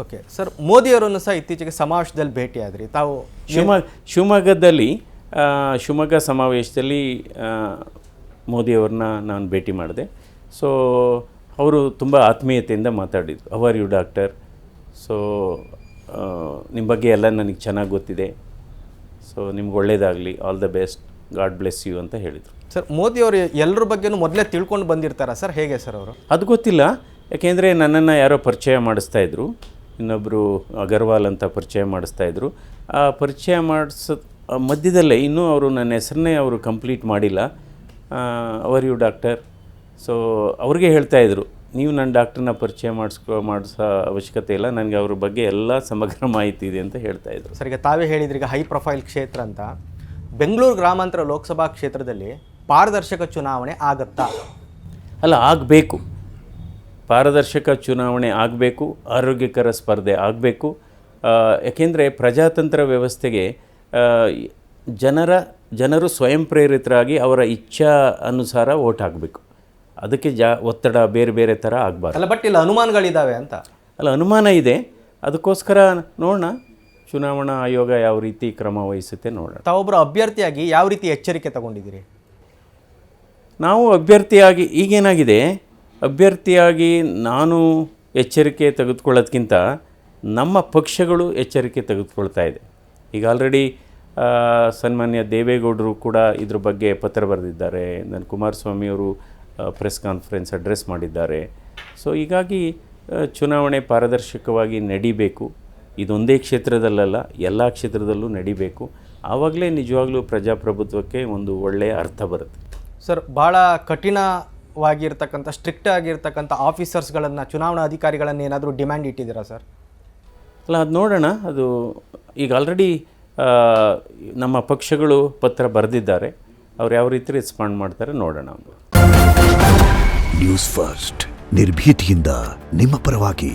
Okay sir, ಮೋದಿಯವರನ್ನು ಸಹ ಇತ್ತೀಚೆಗೆ ಸಮಾವೇಶದಲ್ಲಿ ಭೇಟಿಯಾದ್ರಿ ತಾವು. ಶಿವಮೊಗ್ಗದಲ್ಲಿ ಶಿವಮೊಗ್ಗ ಸಮಾವೇಶದಲ್ಲಿ ಮೋದಿಯವ್ರನ್ನ ನಾನು ಭೇಟಿ ಮಾಡಿದೆ. ಸೊ ಅವರು ತುಂಬ ಆತ್ಮೀಯತೆಯಿಂದ ಮಾತಾಡಿದರು. How are you doctor, so ನಿಮ್ಮ ಬಗ್ಗೆ ಎಲ್ಲ ನನಗೆ ಚೆನ್ನಾಗಿ ಗೊತ್ತಿದೆ, ಸೊ ನಿಮ್ಗೆ ಒಳ್ಳೇದಾಗಲಿ, all the best, God bless you ಅಂತ ಹೇಳಿದರು. ಸರ್, ಮೋದಿಯವರು ಎಲ್ಲರ ಬಗ್ಗೆನೂ ಮೊದಲೇ ತಿಳ್ಕೊಂಡು ಬಂದಿರ್ತಾರಾ ಸರ್, ಹೇಗೆ ಸರ್ ಅವರು? ಅದು ಗೊತ್ತಿಲ್ಲ, ಯಾಕೆಂದರೆ ನನ್ನನ್ನು ಯಾರೋ ಪರಿಚಯ ಮಾಡಿಸ್ತಾಯಿದ್ರು, ಇನ್ನೊಬ್ಬರು ಅಗರ್ವಾಲ್ ಅಂತ ಪರಿಚಯ ಮಾಡಿಸ್ತಾಯಿದ್ರು. ಆ ಪರಿಚಯ ಮಾಡಿಸೋ ಮಧ್ಯದಲ್ಲೇ ಇನ್ನೂ ಅವರು ನನ್ನ ಹೆಸರನ್ನೇ ಅವರು ಕಂಪ್ಲೀಟ್ ಮಾಡಿಲ್ಲ. How are you doctor, so ಅವ್ರಿಗೆ ಹೇಳ್ತಾಯಿದ್ರು, ನೀವು ನನ್ನ ಡಾಕ್ಟ್ರನ್ನ ಪರಿಚಯ ಮಾಡಿಸೋ ಅವಶ್ಯಕತೆ ಇಲ್ಲ, ನನಗೆ ಅವ್ರ ಬಗ್ಗೆ ಎಲ್ಲ ಸಮಗ್ರ ಮಾಹಿತಿ ಇದೆ ಅಂತ ಹೇಳ್ತಾಯಿದ್ರು. ಸರ್, ಈಗ ತಾವೇ ಹೇಳಿದ್ರಿ, ಈಗ ಹೈ ಪ್ರೊಫೈಲ್ ಕ್ಷೇತ್ರ ಅಂತ. ಬೆಂಗಳೂರು ಗ್ರಾಮಾಂತರ ಲೋಕಸಭಾ ಕ್ಷೇತ್ರದಲ್ಲಿ ಪಾರದರ್ಶಕ ಚುನಾವಣೆ ಆಗುತ್ತಾ? ಅಲ್ಲ, ಆಗಬೇಕು, ಪಾರದರ್ಶಕ ಚುನಾವಣೆ ಆಗಬೇಕು, ಆರೋಗ್ಯಕರ ಸ್ಪರ್ಧೆ ಆಗಬೇಕು. ಯಾಕೆಂದರೆ ಪ್ರಜಾತಂತ್ರ ವ್ಯವಸ್ಥೆಗೆ ಜನರು ಸ್ವಯಂ ಪ್ರೇರಿತರಾಗಿ ಅವರ ಇಚ್ಛಾ ಅನುಸಾರ ವೋಟ್ ಹಾಕಬೇಕು. ಅದಕ್ಕೆ ಒತ್ತಡ ಬೇರೆ ಬೇರೆ ಥರ ಆಗಬಾರ್ದು. ಅಲ್ಲ, ಬಟ್ ಇಲ್ಲ ಅನುಮಾನಗಳಿದ್ದಾವೆ ಅಂತ. ಅಲ್ಲ, ಅನುಮಾನ ಇದೆ, ಅದಕ್ಕೋಸ್ಕರ ನೋಡೋಣ ಚುನಾವಣಾ ಆಯೋಗ ಯಾವ ರೀತಿ ಕ್ರಮ ವಹಿಸುತ್ತೆ ನೋಡೋಣ. ತಾವೊಬ್ಬರು ಅಭ್ಯರ್ಥಿಯಾಗಿ ಯಾವ ರೀತಿ ಎಚ್ಚರಿಕೆ ತಗೊಂಡಿದ್ದೀರಿ? ನಾವು ಅಭ್ಯರ್ಥಿಯಾಗಿ ಈಗೇನಾಗಿದೆ, ಅಭ್ಯರ್ಥಿಯಾಗಿ ನಾನು ಎಚ್ಚರಿಕೆ ತೆಗೆದುಕೊಳ್ಳೋದಕ್ಕಿಂತ ನಮ್ಮ ಪಕ್ಷಗಳು ಎಚ್ಚರಿಕೆ ತೆಗೆದುಕೊಳ್ತಾ ಇದೆ. ಈಗ ಆಲ್ರೆಡಿ ಸನ್ಮಾನ್ಯ ದೇವೇಗೌಡರು ಕೂಡ ಇದ್ರ ಬಗ್ಗೆ ಪತ್ರ ಬರೆದಿದ್ದಾರೆ, ನನ್ನ ಕುಮಾರಸ್ವಾಮಿಯವರು ಪ್ರೆಸ್ ಕಾನ್ಫರೆನ್ಸ್ ಅಡ್ರೆಸ್ ಮಾಡಿದ್ದಾರೆ. ಸೊ ಹೀಗಾಗಿ ಚುನಾವಣೆ ಪಾರದರ್ಶಕವಾಗಿ ನಡಿಬೇಕು. ಇದೊಂದೇ ಕ್ಷೇತ್ರದಲ್ಲ, ಎಲ್ಲ ಕ್ಷೇತ್ರದಲ್ಲೂ ನಡಿಬೇಕು. ಆವಾಗಲೇ ನಿಜವಾಗ್ಲೂ ಪ್ರಜಾಪ್ರಭುತ್ವಕ್ಕೆ ಒಂದು ಒಳ್ಳೆಯ ಅರ್ಥ ಬರುತ್ತೆ. ಸರ್, ಭಾಳ ಕಠಿಣವಾಗಿರ್ತಕ್ಕಂಥ ಸ್ಟ್ರಿಕ್ಟ್ ಆಗಿರ್ತಕ್ಕಂಥ ಆಫೀಸರ್ಸ್ಗಳನ್ನು, ಚುನಾವಣಾ ಅಧಿಕಾರಿಗಳನ್ನು ಏನಾದರೂ ಡಿಮ್ಯಾಂಡ್ ಇಟ್ಟಿದ್ದೀರಾ ಸರ್? ಅಲ್ಲ, ಅದು ನೋಡೋಣ. ಅದು ಈಗ ಆಲ್ರೆಡಿ ನಮ್ಮ ಪಕ್ಷಗಳು ಪತ್ರ ಬರೆದಿದ್ದಾರೆ, ಅವ್ರು ಯಾವ ರೀತಿ ರೆಸ್ಪಾಂಡ್ ಮಾಡ್ತಾರೆ ನೋಡೋಣ. ನ್ಯೂಸ್ ಫಸ್ಟ್, ನಿರ್ಭೀತಿಯಿಂದ ನಿಮ್ಮ ಪರವಾಗಿ.